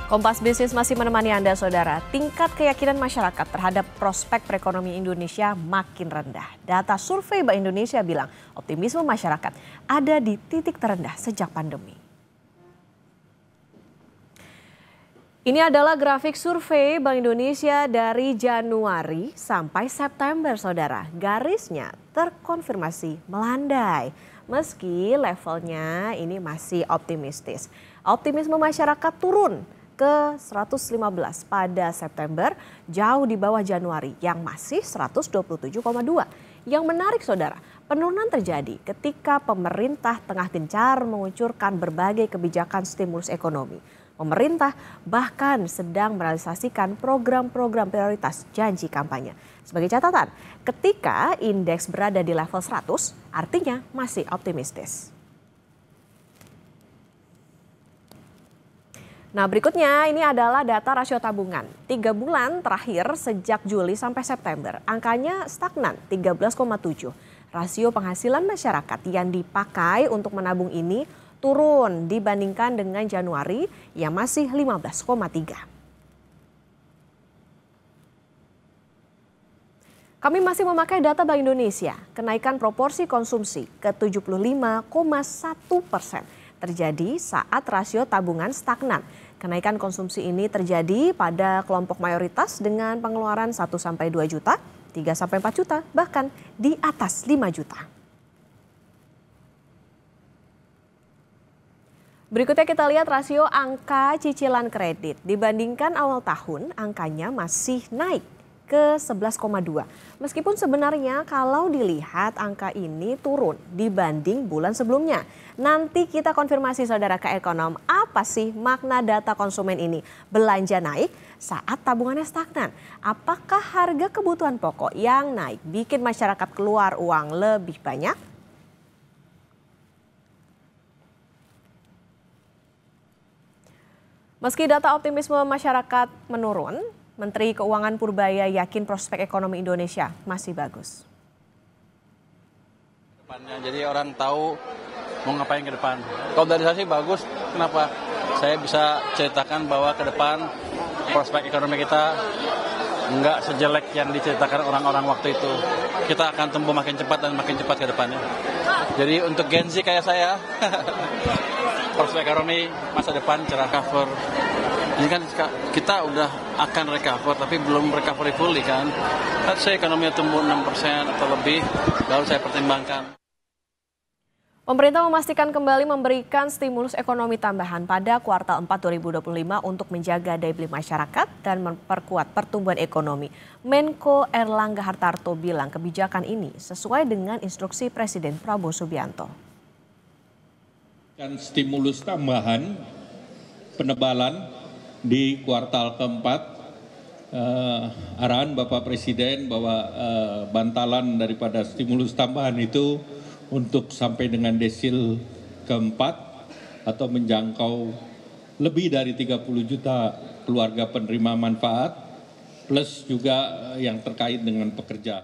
Kompas Bisnis masih menemani Anda, Saudara. Tingkat keyakinan masyarakat terhadap prospek perekonomian Indonesia makin rendah. Data survei Bank Indonesia bilang optimisme masyarakat ada di titik terendah sejak pandemi. Ini adalah grafik survei Bank Indonesia dari Januari sampai September, Saudara. Garisnya terkonfirmasi melandai. Meski levelnya ini masih optimistis. Optimisme masyarakat turun ke 115 pada September, jauh di bawah Januari yang masih 127,2. Yang menarik, Saudara, penurunan terjadi ketika pemerintah tengah gencar menguncurkan berbagai kebijakan stimulus ekonomi. Pemerintah bahkan sedang merealisasikan program-program prioritas janji kampanye. Sebagai catatan, ketika indeks berada di level 100, artinya masih optimistis. Nah, berikutnya ini adalah data rasio tabungan. 3 bulan terakhir sejak Juli sampai September, angkanya stagnan 13,7. Rasio penghasilan masyarakat yang dipakai untuk menabung ini turun dibandingkan dengan Januari yang masih 15,3. Kami masih memakai data Bank Indonesia, kenaikan proporsi konsumsi ke 75,1% terjadi saat rasio tabungan stagnan. Kenaikan konsumsi ini terjadi pada kelompok mayoritas dengan pengeluaran 1-2 juta, 3-4 juta, bahkan di atas 5 juta. Berikutnya kita lihat rasio angka cicilan kredit. Dibandingkan awal tahun, angkanya masih naik ke 11,2. Meskipun sebenarnya kalau dilihat angka ini turun dibanding bulan sebelumnya. Nanti kita konfirmasi, Saudara, ke ekonom, apa sih makna data konsumen ini? Belanja naik saat tabungannya stagnan. Apakah harga kebutuhan pokok yang naik bikin masyarakat keluar uang lebih banyak? Meski data optimisme masyarakat menurun, Menteri Keuangan Purbaya yakin prospek ekonomi Indonesia masih bagus. Jadi orang tahu mau ngapain ke depan. Kalau dari saya sih bagus. Kenapa? Saya bisa ceritakan bahwa ke depan prospek ekonomi kita nggak sejelek yang diceritakan orang-orang waktu itu. Kita akan tumbuh makin cepat dan makin cepat ke depannya. Jadi untuk Gen Z kayak saya, prospek ekonomi masa depan cerah cover. Ini kan kita udah akan recover tapi belum recovery fully kan. Saya ekonominya tumbuh 6% atau lebih, baru saya pertimbangkan. Pemerintah memastikan kembali memberikan stimulus ekonomi tambahan pada kuartal 4 2025 untuk menjaga daya beli masyarakat dan memperkuat pertumbuhan ekonomi. Menko Erlangga Hartarto bilang kebijakan ini sesuai dengan instruksi Presiden Prabowo Subianto. Dan stimulus tambahan penebalan di kuartal keempat, arahan Bapak Presiden bahwa bantalan daripada stimulus tambahan itu untuk sampai dengan desil keempat atau menjangkau lebih dari 30 juta keluarga penerima manfaat, plus juga yang terkait dengan pekerja.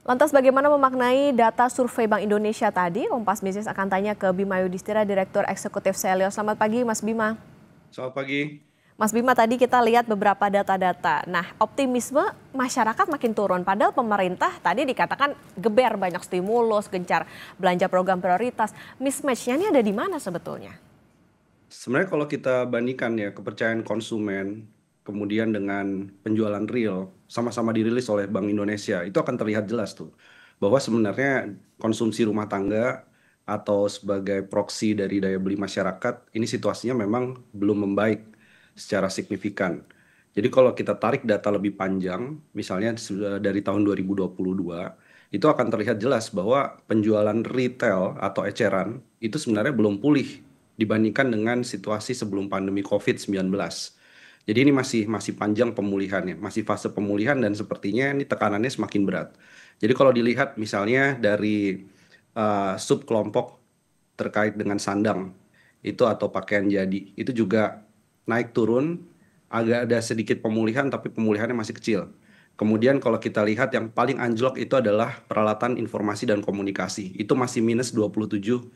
Lantas bagaimana memaknai data survei Bank Indonesia tadi? Kompas Bisnis akan tanya ke Bima Yudhistira, Direktur Eksekutif Seleo. Selamat pagi, Mas Bima. Selamat pagi. Mas Bima, tadi kita lihat beberapa data-data. Nah, optimisme masyarakat makin turun. Padahal pemerintah tadi dikatakan geber banyak stimulus, gencar belanja program prioritas. Mismatch-nya ini ada di mana sebetulnya? Sebenarnya kalau kita bandingkan ya kepercayaan konsumen, kemudian dengan penjualan real, sama-sama dirilis oleh Bank Indonesia, itu akan terlihat jelas tuh. Bahwa sebenarnya konsumsi rumah tangga atau sebagai proksi dari daya beli masyarakat, ini situasinya memang belum membaik secara signifikan. Jadi kalau kita tarik data lebih panjang, misalnya dari tahun 2022, itu akan terlihat jelas bahwa penjualan retail atau eceran itu sebenarnya belum pulih dibandingkan dengan situasi sebelum pandemi COVID-19. Jadi ini masih panjang pemulihannya, masih fase pemulihan dan sepertinya ini tekanannya semakin berat. Jadi kalau dilihat misalnya dari subkelompok terkait dengan sandang itu atau pakaian jadi, itu juga naik turun, agak ada sedikit pemulihan tapi pemulihannya masih kecil. Kemudian kalau kita lihat yang paling anjlok itu adalah peralatan informasi dan komunikasi, itu masih minus 27,2%.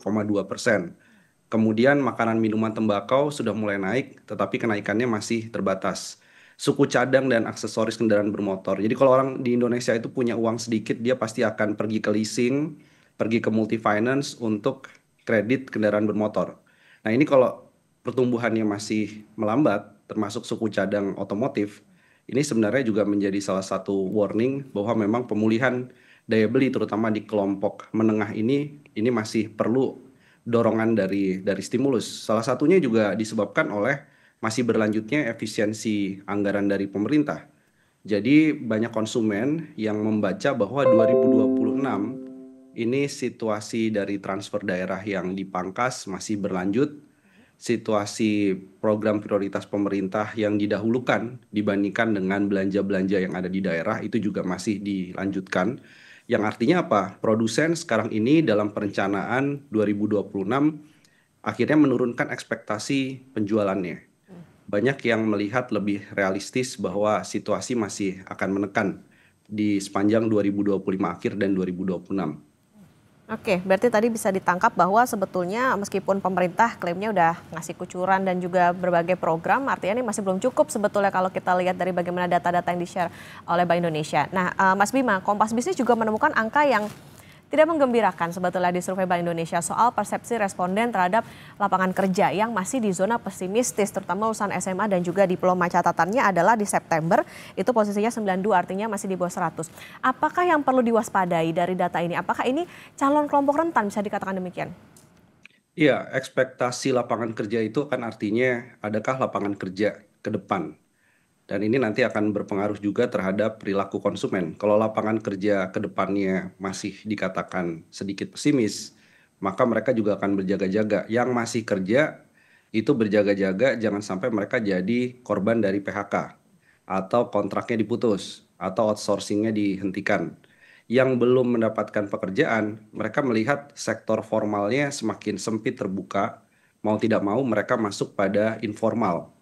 Kemudian makanan, minuman, tembakau sudah mulai naik, tetapi kenaikannya masih terbatas. Suku cadang dan aksesoris kendaraan bermotor. Jadi kalau orang di Indonesia itu punya uang sedikit, dia pasti akan pergi ke leasing, pergi ke multi finance untuk kredit kendaraan bermotor. Nah ini kalau pertumbuhannya masih melambat, termasuk suku cadang otomotif, ini sebenarnya juga menjadi salah satu warning bahwa memang pemulihan daya beli terutama di kelompok menengah ini masih perlu dorongan dari stimulus. Salah satunya juga disebabkan oleh masih berlanjutnya efisiensi anggaran dari pemerintah. Jadi banyak konsumen yang membaca bahwa 2026 ini situasi dari transfer daerah yang dipangkas masih berlanjut, situasi program prioritas pemerintah yang didahulukan dibandingkan dengan belanja-belanja yang ada di daerah itu juga masih dilanjutkan. Yang artinya apa? Produsen sekarang ini dalam perencanaan 2026 akhirnya menurunkan ekspektasi penjualannya. Banyak yang melihat lebih realistis bahwa situasi masih akan menekan di sepanjang 2025 akhir dan 2026. Oke, berarti tadi bisa ditangkap bahwa sebetulnya meskipun pemerintah klaimnya udah ngasih kucuran dan juga berbagai program, artinya ini masih belum cukup sebetulnya kalau kita lihat dari bagaimana data-data yang di-share oleh Bank Indonesia. Nah, Mas Bima, Kompas Bisnis juga menemukan angka yang tidak menggembirakan sebetulnya di survei Bank Indonesia soal persepsi responden terhadap lapangan kerja yang masih di zona pesimistis, terutama lulusan SMA dan juga diploma. Catatannya adalah di September itu posisinya 92, artinya masih di bawah 100. Apakah yang perlu diwaspadai dari data ini? Apakah ini calon kelompok rentan bisa dikatakan demikian? Iya, ekspektasi lapangan kerja itu kan artinya adakah lapangan kerja ke depan. Dan ini nanti akan berpengaruh juga terhadap perilaku konsumen. Kalau lapangan kerja ke depannya masih dikatakan sedikit pesimis, maka mereka juga akan berjaga-jaga. Yang masih kerja itu berjaga-jaga jangan sampai mereka jadi korban dari PHK atau kontraknya diputus atau outsourcingnya dihentikan. Yang belum mendapatkan pekerjaan, mereka melihat sektor formalnya semakin sempit terbuka, mau tidak mau mereka masuk pada informal,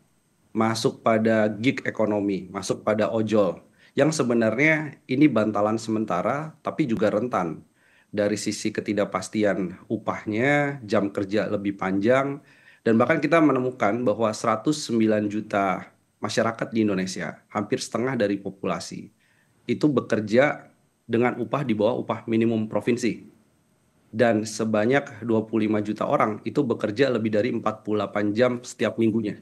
masuk pada gig ekonomi, masuk pada ojol, yang sebenarnya ini bantalan sementara tapi juga rentan dari sisi ketidakpastian upahnya, jam kerja lebih panjang, dan bahkan kita menemukan bahwa 109 juta masyarakat di Indonesia, hampir setengah dari populasi, itu bekerja dengan upah di bawah upah minimum provinsi. Dan sebanyak 25 juta orang itu bekerja lebih dari 48 jam setiap minggunya.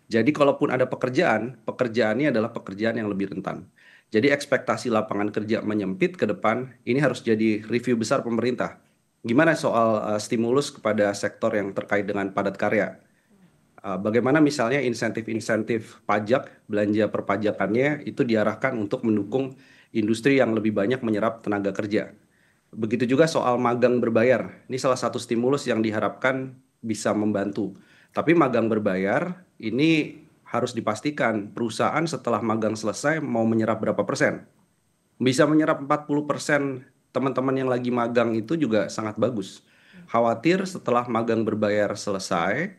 Jadi kalaupun ada pekerjaan, pekerjaannya adalah pekerjaan yang lebih rentan. Jadi ekspektasi lapangan kerja menyempit ke depan, ini harus jadi review besar pemerintah. Gimana soal stimulus kepada sektor yang terkait dengan padat karya? Bagaimana misalnya insentif-insentif pajak, belanja perpajakannya itu diarahkan untuk mendukung industri yang lebih banyak menyerap tenaga kerja. Begitu juga soal magang berbayar. Ini salah satu stimulus yang diharapkan bisa membantu. Tapi magang berbayar ini harus dipastikan perusahaan setelah magang selesai mau menyerap berapa persen. Bisa menyerap 40% teman-teman yang lagi magang itu juga sangat bagus. Khawatir setelah magang berbayar selesai,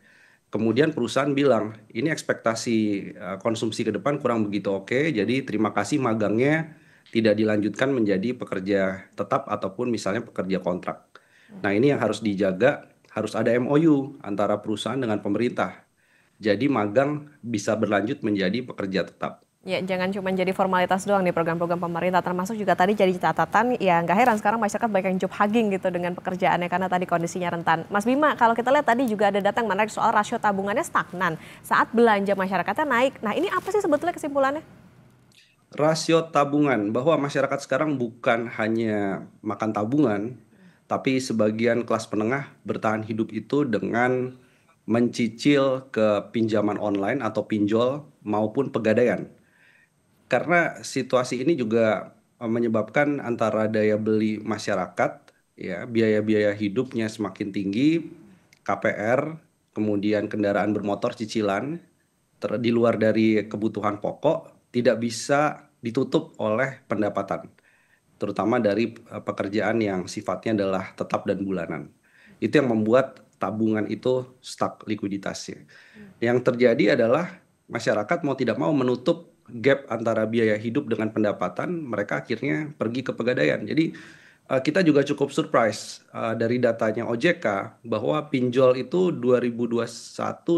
kemudian perusahaan bilang, ini ekspektasi konsumsi ke depan kurang begitu oke, jadi terima kasih magangnya tidak dilanjutkan menjadi pekerja tetap ataupun misalnya pekerja kontrak. Nah ini yang harus dijaga, harus ada MOU antara perusahaan dengan pemerintah. Jadi magang bisa berlanjut menjadi pekerja tetap. Ya, jangan cuma jadi formalitas doang nih program-program pemerintah, termasuk juga tadi jadi catatan, ya nggak heran sekarang masyarakat banyak yang job hugging gitu dengan pekerjaannya karena tadi kondisinya rentan. Mas Bima, kalau kita lihat tadi juga ada data yang menarik soal rasio tabungannya stagnan saat belanja masyarakatnya naik. Nah ini apa sih sebetulnya kesimpulannya? Rasio tabungan, bahwa masyarakat sekarang bukan hanya makan tabungan, tapi sebagian kelas menengah bertahan hidup itu dengan mencicil ke pinjaman online atau pinjol maupun pegadaian. Karena situasi ini juga menyebabkan antara daya beli masyarakat, ya, biaya-biaya hidupnya semakin tinggi, KPR, kemudian kendaraan bermotor cicilan, di luar dari kebutuhan pokok, tidak bisa ditutup oleh pendapatan, terutama dari pekerjaan yang sifatnya adalah tetap dan bulanan. Itu yang membuat tabungan itu stuck likuiditasnya. Yang terjadi adalah masyarakat mau tidak mau menutup gap antara biaya hidup dengan pendapatan, mereka akhirnya pergi ke pegadaian. Jadi Kita juga cukup surprise dari datanya OJK bahwa pinjol itu 2021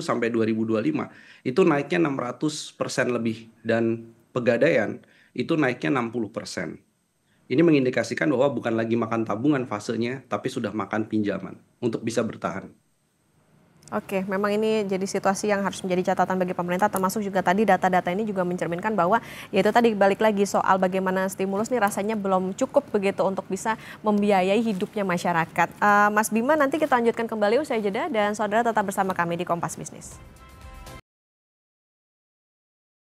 sampai 2025 itu naiknya 600% lebih dan pegadaian itu naiknya 60%. Ini mengindikasikan bahwa bukan lagi makan tabungan fasenya, tapi sudah makan pinjaman untuk bisa bertahan. Oke, memang ini jadi situasi yang harus menjadi catatan bagi pemerintah, termasuk juga tadi data-data ini juga mencerminkan bahwa yaitu tadi balik lagi soal bagaimana stimulus nih rasanya belum cukup begitu untuk bisa membiayai hidupnya masyarakat. Mas Bima, nanti kita lanjutkan kembali usai jeda dan saudara tetap bersama kami di Kompas Bisnis.